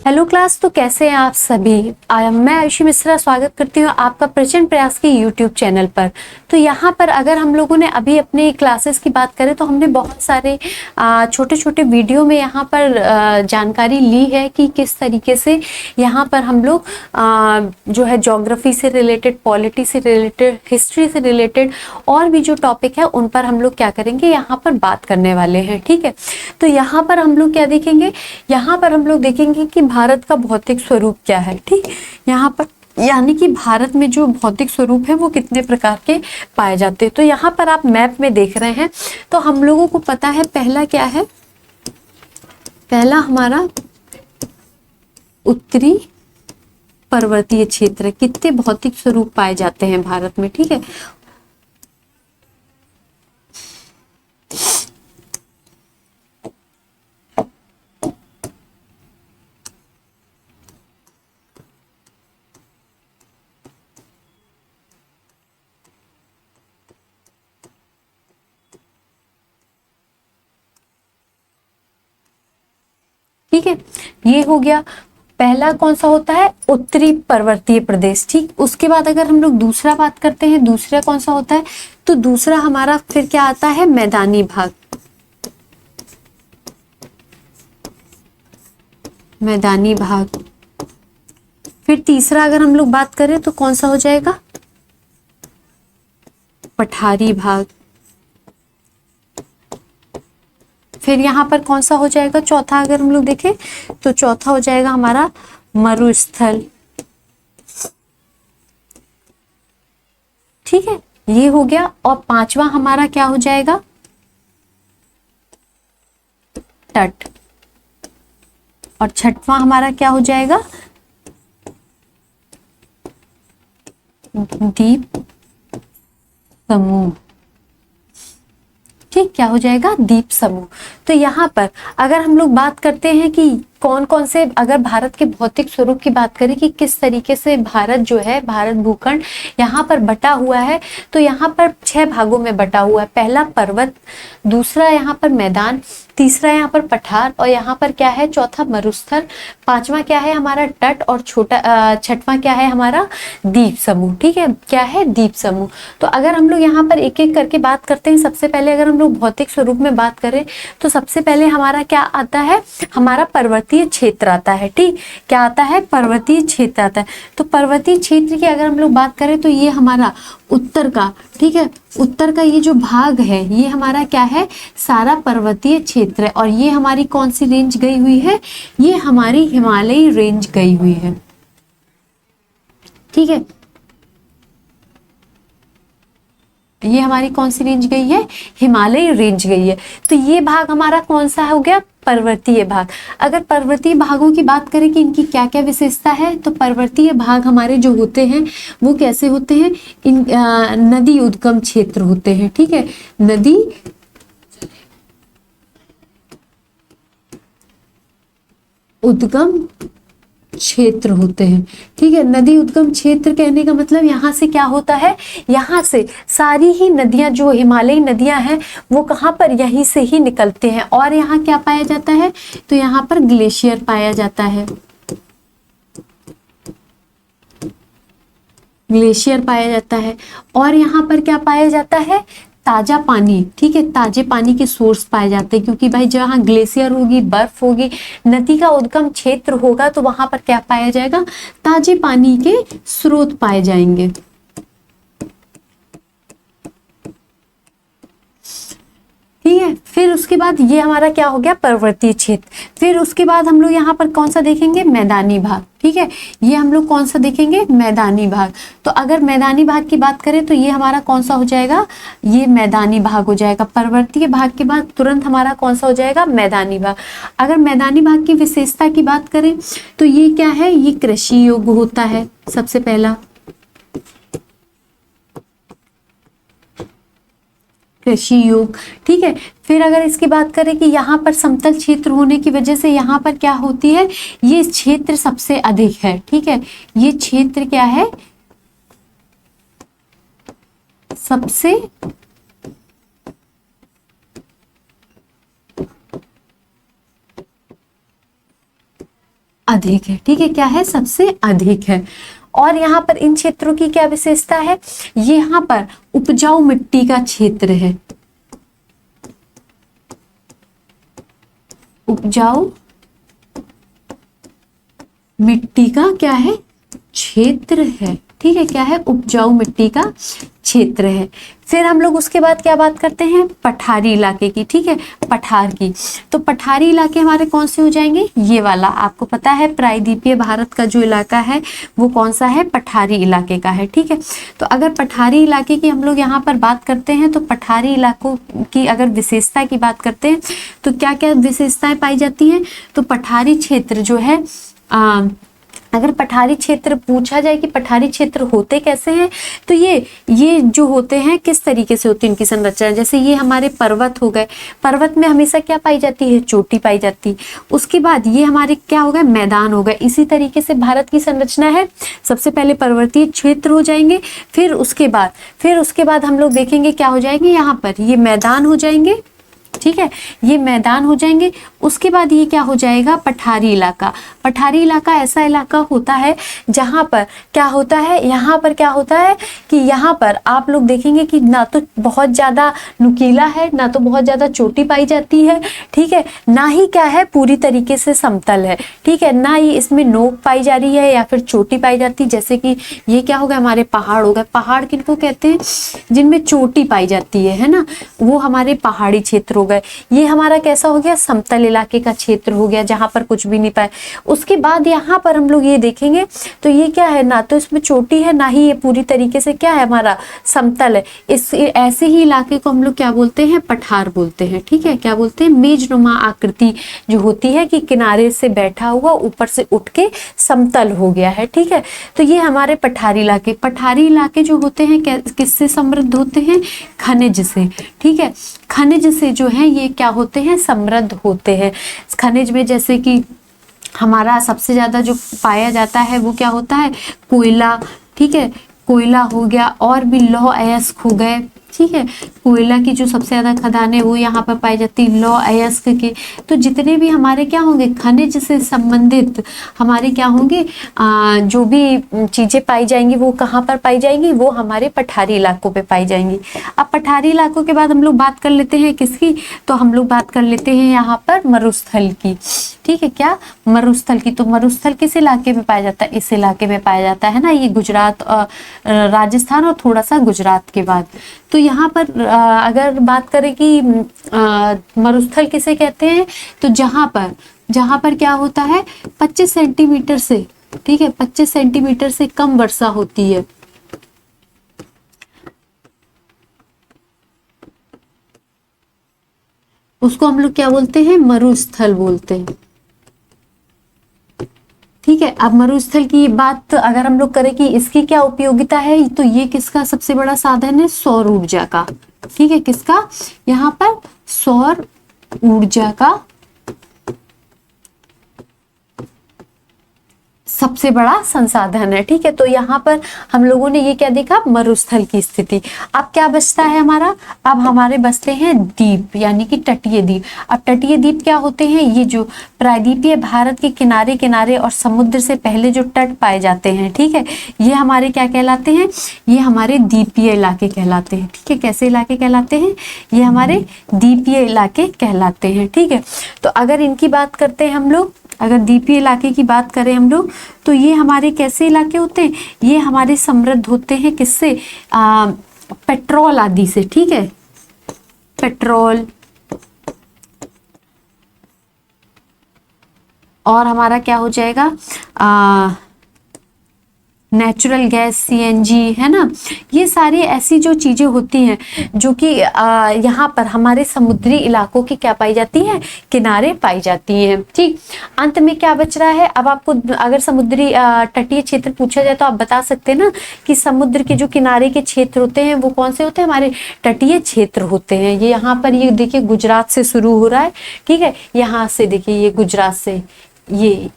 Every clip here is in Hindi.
हेलो क्लास, तो कैसे हैं आप सभी। मैं आयुषी मिश्रा स्वागत करती हूँ आपका प्रचंड प्रयास के यूट्यूब चैनल पर। तो यहाँ पर अगर हम लोगों ने अभी अपने क्लासेस की बात करें तो हमने बहुत सारे छोटे छोटे वीडियो में यहाँ पर जानकारी ली है कि किस तरीके से यहाँ पर हम लोग जो है ज्योग्राफी से रिलेटेड, पॉलिटी से रिलेटेड, हिस्ट्री से रिलेटेड और भी जो टॉपिक है उन पर हम लोग क्या करेंगे, यहाँ पर बात करने वाले हैं। ठीक है, तो यहाँ पर हम लोग क्या देखेंगे, यहाँ पर हम लोग देखेंगे कि भारत का भौतिक स्वरूप क्या है। ठीक, यहाँ पर यानी कि भारत में जो भौतिक स्वरूप है वो कितने प्रकार के पाए जाते हैं। तो यहाँ पर आप मैप में देख रहे हैं, तो हम लोगों को पता है पहला क्या है, पहला हमारा उत्तरी पर्वतीय क्षेत्र, कितने भौतिक स्वरूप पाए जाते हैं भारत में। ठीक है, ठीक है, ये हो गया पहला। कौन सा होता है, उत्तरी पर्वतीय प्रदेश। ठीक, उसके बाद अगर हम लोग दूसरा बात करते हैं, दूसरा कौन सा होता है, तो दूसरा हमारा फिर क्या आता है, मैदानी भाग। मैदानी भाग। फिर तीसरा अगर हम लोग बात करें तो कौन सा हो जाएगा, पठारी भाग। फिर यहाँ पर कौन सा हो जाएगा, चौथा अगर हम लोग देखें तो चौथा हो जाएगा हमारा मरुस्थल। ठीक है, ये हो गया। और पांचवा हमारा क्या हो जाएगा, तट। और छठवां हमारा क्या हो जाएगा, द्वीप समूह। ठीक, क्या हो जाएगा, द्वीप समूह। तो यहाँ पर अगर हम लोग बात करते हैं कि कौन कौन से, अगर भारत के भौतिक स्वरूप की बात करें कि किस तरीके से भारत जो है, भारत भूखंड यहाँ पर बटा हुआ है, तो यहाँ पर 6 भागों में बटा हुआ है। पहला पर्वत, दूसरा यहाँ पर मैदान, तीसरा यहाँ पर पठार, और यहाँ पर क्या है, चौथा मरुस्थल, पांचवा क्या है हमारा तट, और छठवां क्या है हमारा द्वीप समूह। ठीक है, क्या है, द्वीप समूह। तो अगर हम लोग यहाँ पर एक एक करके बात करते हैं, सबसे पहले अगर हम लोग भौतिक स्वरूप में बात करें तो सबसे पहले हमारा क्या आता है, हमारा पर्वतीय क्षेत्र आता है। ठीक, क्या आता है, पर्वतीय क्षेत्र आता है। तो पर्वतीय क्षेत्र की अगर हम लोग बात करें तो ये हमारा उत्तर का, ठीक है, उत्तर का ये जो भाग है ये हमारा क्या है, सारा पर्वतीय क्षेत्र है। और ये हमारी कौन सी रेंज गई हुई है, ये हमारी हिमालयी रेंज गई हुई है। ठीक है, ये हमारी कौन सी रेंज गई है, हिमालयी रेंज गई है। तो ये भाग हमारा कौन सा हो गया, पर्वतीय भाग। अगर पर्वतीय भागों की बात करें कि इनकी क्या क्या विशेषता है, तो पर्वतीय भाग हमारे जो होते हैं वो कैसे होते हैं, इन नदी उद्गम क्षेत्र होते हैं। ठीक है, नदी उद्गम क्षेत्र होते हैं। ठीक है, नदी उद्गम क्षेत्र कहने का मतलब यहाँ से क्या होता है, यहाँ से सारी ही नदियां, जो हिमालयी नदियां हैं वो कहाँ पर, यहीं से ही निकलते हैं। और यहाँ क्या पाया जाता है, तो यहाँ पर ग्लेशियर पाया जाता है, ग्लेशियर पाया जाता है। और यहाँ पर क्या पाया जाता है, ताजा पानी। ठीक है, ताजे पानी के सोर्स पाए जाते हैं, क्योंकि भाई जहाँ ग्लेशियर होगी, बर्फ होगी, नदी का उद्गम क्षेत्र होगा, तो वहां पर क्या पाया जाएगा, ताजे पानी के स्रोत पाए जाएंगे। ठीक है, फिर उसके बाद ये हमारा क्या हो गया, पर्वतीय क्षेत्र। फिर उसके बाद हम लोग यहाँ पर कौन सा देखेंगे, मैदानी भाग। ठीक है, ये हम लोग कौन सा देखेंगे, मैदानी भाग। तो अगर मैदानी भाग की बात करें तो ये हमारा कौन सा हो जाएगा, ये मैदानी भाग हो जाएगा। पर्वतीय भाग के बाद तुरंत हमारा कौन सा हो जाएगा, मैदानी भाग। अगर मैदानी भाग की विशेषता की बात करें तो ये क्या है, ये कृषि योग्य होता है सबसे पहला, कृषि योग। ठीक है, फिर अगर इसकी बात करें कि यहाँ पर समतल क्षेत्र होने की वजह से यहाँ पर क्या होती है, ये क्षेत्र सबसे अधिक है। ठीक है, ये क्षेत्र क्या है, सबसे अधिक है। ठीक है, क्या है, सबसे अधिक है। और यहाँ पर इन क्षेत्रों की क्या विशेषता है, ये यहाँ पर उपजाऊ मिट्टी का क्षेत्र है, उपजाऊ मिट्टी का क्या है, क्षेत्र है। ठीक है, क्या है, उपजाऊ मिट्टी का क्षेत्र है। फिर हम लोग उसके बाद क्या बात करते हैं, पठारी इलाके की। ठीक है, पठार की, तो पठारी इलाके हमारे कौन से हो जाएंगे, ये वाला आपको पता है प्रायद्वीपीय भारत का जो इलाका है वो कौन सा है, पठारी इलाके का है। ठीक है, तो अगर पठारी इलाके की हम लोग यहाँ पर बात करते हैं तो पठारी इलाकों की अगर विशेषता की बात करते हैं तो क्या क्या विशेषताएं पाई जाती हैं, तो पठारी क्षेत्र जो है अगर पठारी क्षेत्र पूछा जाए कि पठारी क्षेत्र होते कैसे हैं, तो ये जो होते हैं किस तरीके से होती है इनकी संरचना, जैसे ये हमारे पर्वत हो गए, पर्वत में हमेशा क्या पाई जाती है, चोटी पाई जाती है। उसके बाद ये हमारे क्या हो गए, मैदान हो गए। इसी तरीके से भारत की संरचना है, सबसे पहले पर्वतीय क्षेत्र हो जाएंगे, फिर उसके बाद हम लोग देखेंगे क्या हो जाएंगे, यहाँ पर ये मैदान हो जाएंगे। ठीक है, ये मैदान हो जाएंगे। उसके बाद ये क्या हो जाएगा, पठारी इलाका। पठारी इलाका ऐसा इलाका होता है जहां पर क्या होता है, यहाँ पर क्या होता है कि यहाँ पर आप लोग देखेंगे कि ना तो बहुत ज्यादा नुकीला है, ना तो बहुत ज्यादा चोटी पाई जाती है। ठीक है, ना ही क्या है पूरी तरीके से समतल है। ठीक है, ना ही इसमें नोक पाई जा रही है या फिर चोटी पाई जाती, जैसे कि ये क्या हो गया, हमारे पहाड़ हो गए। पहाड़ किनको कहते हैं, जिनमें चोटी पाई जाती है ना, वो हमारे पहाड़ी क्षेत्र हो गए। ये हमारा कैसा हो गया, समतल इलाके का क्षेत्र हो गया जहां पर कुछ भी नहीं पाए। उसके बाद यहाँ पर हम लोग ये देखेंगे तो ये क्या है, ना तो इसमें चोटी है, ना ही ये पूरी तरीके से क्या है, हमारा समतल है। इस ऐसे ही इलाके को हम लोग क्या बोलते हैं, पठार बोलते हैं। ठीक है, क्या बोलते हैं, मेजनुमा आकृति जो होती है कि किनारे से बैठा हुआ ऊपर से उठ के समतल हो गया है। ठीक है, तो ये हमारे पठारी इलाके जो होते हैं किससे समृद्ध होते हैं, खनिज से। ठीक है, खनिज से जो है ये क्या होते हैं, समृद्ध होते हैं। खनिज में जैसे कि हमारा सबसे ज्यादा जो पाया जाता है वो क्या होता है, कोयला। ठीक है, कोयला हो गया, और भी लौह अयस्क हो गए। ठीक है, कोयला की जो सबसे ज्यादा खदानें वो यहाँ पर पाई जाती है, लौह अयस्क के। तो जितने भी हमारे क्या होंगे, खनिज से संबंधित हमारे क्या होंगे, जो भी चीजें पाई जाएंगी वो कहाँ पर पाई जाएंगी, वो हमारे पठारी इलाकों पे पाई जाएंगी। अब पठारी इलाकों के बाद हम लोग बात कर लेते हैं किसकी, तो हम लोग बात कर लेते हैं यहाँ पर मरुस्थल की। ठीक है, क्या, मरुस्थल की। तो मरुस्थल किस इलाके में पाया जाता है, इस इलाके में पाया जाता है ना, ये गुजरात, राजस्थान और थोड़ा सा गुजरात के बाद। तो यहाँ पर अगर बात करें कि मरुस्थल किसे कहते हैं, तो जहां पर क्या होता है, 25 सेंटीमीटर से, ठीक है, 25 सेंटीमीटर से कम वर्षा होती है। उसको हम लोग क्या बोलते हैं, मरुस्थल बोलते हैं। ठीक है, अब मरुस्थल की बात अगर हम लोग करें कि इसकी क्या उपयोगिता है, तो ये किसका सबसे बड़ा साधन है, सौर ऊर्जा का। ठीक है, किसका, यहाँ पर सौर ऊर्जा का सबसे बड़ा संसाधन है। ठीक है, तो यहाँ पर हम लोगों ने ये क्या देखा, मरुस्थल की स्थिति। अब क्या बचता है हमारा, अब हमारे बचते हैं द्वीप, यानी कि तटीय द्वीप। अब तटीय द्वीप क्या होते हैं, ये जो प्रायद्वीपीय भारत के किनारे किनारे और समुद्र से पहले जो तट पाए जाते हैं। ठीक है, ये हमारे क्या कहलाते हैं, ये हमारे द्वीपीय इलाके कहलाते हैं। ठीक है, कैसे इलाके कहलाते हैं, ये हमारे द्वीपीय इलाके कहलाते हैं। ठीक है, तो अगर इनकी बात करते हैं हम लोग, अगर द्वीपीय इलाके की बात करें हम लोग, तो ये हमारे कैसे इलाके होते हैं, ये हमारे समृद्ध होते हैं किससे, पेट्रोल आदि से। ठीक है, पेट्रोल, और हमारा क्या हो जाएगा, नेचुरल गैस, सीएनजी, है ना। ये सारी ऐसी जो चीजें होती हैं जो कि यहाँ पर हमारे समुद्री इलाकों की क्या पाई जाती है, किनारे पाई जाती हैं। ठीक, अंत में क्या बच रहा है, अब आपको अगर समुद्री तटीय क्षेत्र पूछा जाए तो आप बता सकते हैं ना कि समुद्र के जो किनारे के क्षेत्र होते हैं वो कौन से होते हैं, हमारे तटीय क्षेत्र होते हैं। ये यहाँ पर ये देखिए गुजरात से शुरू हो रहा है। ठीक है, यहाँ से देखिए ये गुजरात से ये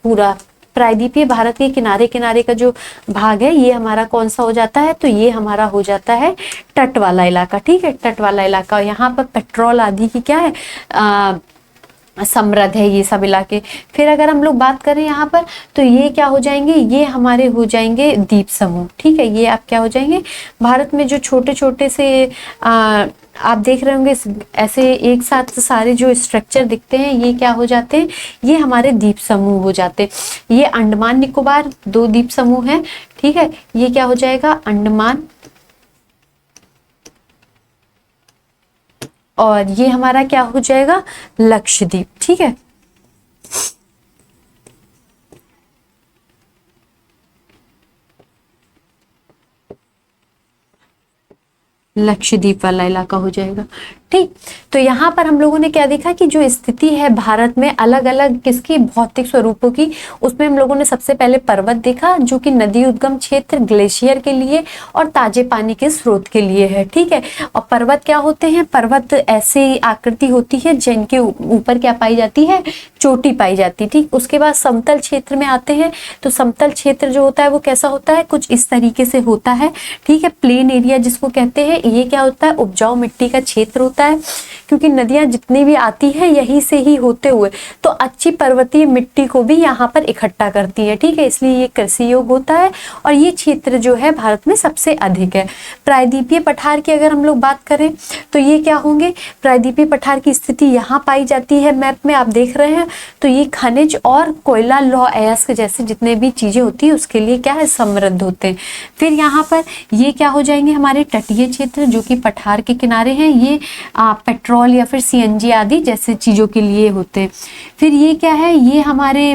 पूरा प्रायद्वीपीय भारत के किनारे किनारे का जो भाग है ये हमारा कौन सा हो जाता है, तो ये हमारा हो जाता है तट वाला इलाका। ठीक है, तट वाला इलाका। यहाँ पर पेट्रोल आदि की क्या है, समृद्ध है ये सब इलाके। फिर अगर हम लोग बात करें यहाँ पर, तो ये क्या हो जाएंगे, ये हमारे हो जाएंगे द्वीप समूह। ठीक है, ये आप क्या हो जाएंगे, भारत में जो छोटे छोटे से आप देख रहे होंगे ऐसे एक साथ सारे जो स्ट्रक्चर दिखते हैं, ये क्या हो जाते हैं, ये हमारे द्वीप समूह हो जाते हैं। ये अंडमान निकोबार 2 द्वीप समूह है। ठीक है, ये क्या हो जाएगा, अंडमान, और ये हमारा क्या हो जाएगा, लक्षद्वीप। ठीक है, लक्षद्वीप वाला इलाका हो जाएगा। ठीक, तो यहाँ पर हम लोगों ने क्या देखा कि जो स्थिति है भारत में अलग अलग किसकी भौतिक स्वरूपों की, उसमें हम लोगों ने सबसे पहले पर्वत देखा जो कि नदी उद्गम क्षेत्र, ग्लेशियर के लिए और ताजे पानी के स्रोत के लिए है। ठीक है, और पर्वत क्या होते हैं, पर्वत ऐसी आकृति होती है जिनके ऊपर क्या पाई जाती है, चोटी पाई जाती। ठीक, उसके बाद समतल क्षेत्र में आते हैं, तो समतल क्षेत्र जो होता है वो कैसा होता है, कुछ इस तरीके से होता है। ठीक है, प्लेन एरिया जिसको कहते हैं, ये क्या होता है, उपजाऊ मिट्टी का क्षेत्र होता है, क्योंकि नदियां जितनी भी आती है यहीं से ही होते हुए तो अच्छी पर्वतीय मिट्टी को भी यहाँ पर इकट्ठा करती है। ठीक है, इसलिए ये कृषि योग्य होता है और ये क्षेत्र जो है भारत में सबसे अधिक है। प्रायद्वीपीय पठार की अगर हम लोग बात करें तो ये क्या होंगे, प्रायद्वीपीय पठार की स्थिति यहाँ पाई जाती है, मैप में आप देख रहे हैं। तो ये खनिज और कोयला, लौह अयस्क जैसे जितने भी चीजें होती है उसके लिए क्या है, समृद्ध होते हैं। फिर यहाँ पर ये क्या हो जाएंगे, हमारे तटीय क्षेत्र जो कि पठार के किनारे हैं, ये पेट्रोल या फिर सीएनजी आदि जैसे चीजों के लिए होते हैं। फिर ये क्या है, ये हमारे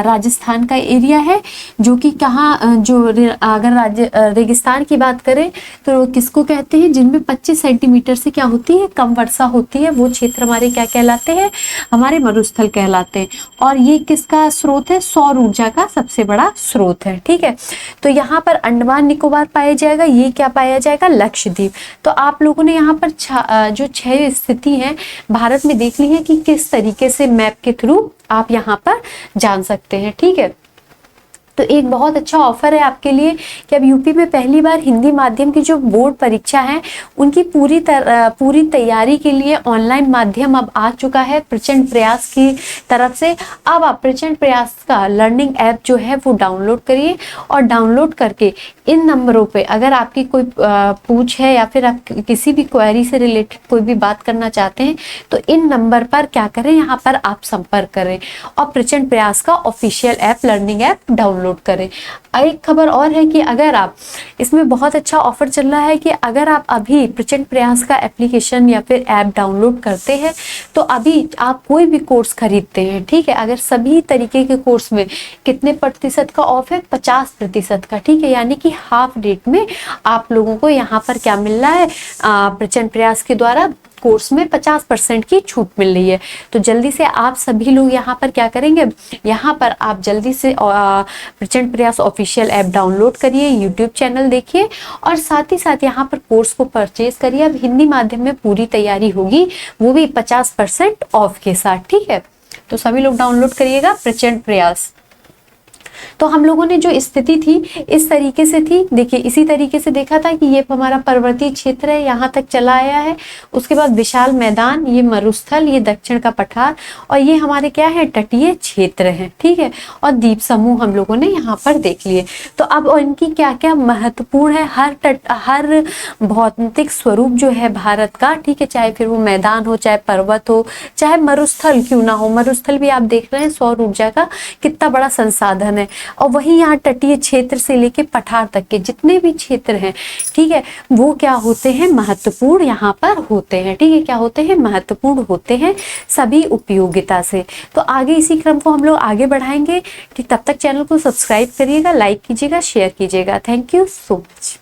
राजस्थान का एरिया है जो कि कहाँ, जो अगर रेगिस्तान की बात करें तो किसको कहते हैं, जिनमें 25 सेंटीमीटर से क्या होती है, कम वर्षा होती है, वो क्षेत्र हमारे क्या कहलाते हैं, हमारे मरुस्थल कहलाते हैं। और ये किसका स्रोत है, सौर ऊर्जा का सबसे बड़ा स्रोत है। ठीक है, तो यहाँ पर अंडमान निकोबार पाया जाएगा, ये क्या पाया जाएगा, लक्षद्वीप। तो आप लोगों ने यहाँ पर जो 6 स्थिति है भारत में देख ली है कि किस तरीके से मैप के थ्रू आप यहाँ पर जान सकते हैं। ठीक है, तो एक बहुत अच्छा ऑफर है आपके लिए कि अब यूपी में पहली बार हिंदी माध्यम की जो बोर्ड परीक्षा है उनकी पूरी तैयारी के लिए ऑनलाइन माध्यम अब आ चुका है प्रचंड प्रयास की तरफ से। अब आप प्रचंड प्रयास का लर्निंग ऐप जो है वो डाउनलोड करिए और डाउनलोड करके इन नंबरों पे अगर आपकी कोई पूछ है या फिर आप किसी भी क्वेरी से रिलेटेड कोई भी बात करना चाहते हैं तो इन नंबर पर क्या करें, यहाँ पर आप संपर्क करें और प्रचंड प्रयास का official app, learning app download करें। एक खबर और है कि अगर आप इसमें बहुत अच्छा ऑफर चल रहा है कि अगर आप अभी प्रचंड प्रयास का एप्लीकेशन या फिर ऐप डाउनलोड करते हैं तो अभी आप कोई भी कोर्स खरीदते हैं, ठीक है, अगर सभी तरीके के कोर्स में कितने प्रतिशत का ऑफ है, 50% का। ठीक है, यानी कि हाफ रेट में आप लोगों को यहाँ पर क्या मिल रहा है, प्रचंड प्रयास के द्वारा कोर्स में 50% की छूट मिल रही है। तो जल्दी से आप सभी लोग यहाँ पर क्या करेंगे, यहाँ पर आप जल्दी से प्रचंड प्रयास ऑफिशियल ऐप डाउनलोड करिए, यूट्यूब चैनल देखिए और साथ ही साथ यहाँ पर कोर्स को परचेज करिए। अब हिंदी माध्यम में पूरी तैयारी होगी, वो भी 50% ऑफ के साथ। ठीक है, तो सभी लोग डाउनलोड करिएगा प्रचंड प्रयास। तो हम लोगों ने जो स्थिति थी इस तरीके से थी, देखिए इसी तरीके से देखा था कि ये हमारा पर्वतीय क्षेत्र है, यहाँ तक चला आया है। उसके बाद विशाल मैदान, ये मरुस्थल, ये दक्षिण का पठार और ये हमारे क्या है, तटीय क्षेत्र है। ठीक है, और द्वीप समूह हम लोगों ने यहाँ पर देख लिए। तो अब इनकी क्या क्या महत्वपूर्ण है, हर भौतिक स्वरूप जो है भारत का, ठीक है, चाहे फिर वो मैदान हो, चाहे पर्वत हो, चाहे मरुस्थल क्यों ना हो, मरुस्थल भी आप देख रहे हैं सौर ऊर्जा का कितना बड़ा संसाधन है। और वही यहाँ तटीय क्षेत्र से लेके पठार तक के जितने भी क्षेत्र हैं, ठीक है, वो क्या होते हैं, महत्वपूर्ण यहाँ पर होते हैं। ठीक है, क्या होते हैं, महत्वपूर्ण होते हैं सभी उपयोगिता से। तो आगे इसी क्रम को हम लोग आगे बढ़ाएंगे। ठीक, तब तक चैनल को सब्सक्राइब करिएगा, लाइक कीजिएगा, शेयर कीजिएगा। Thank you so much.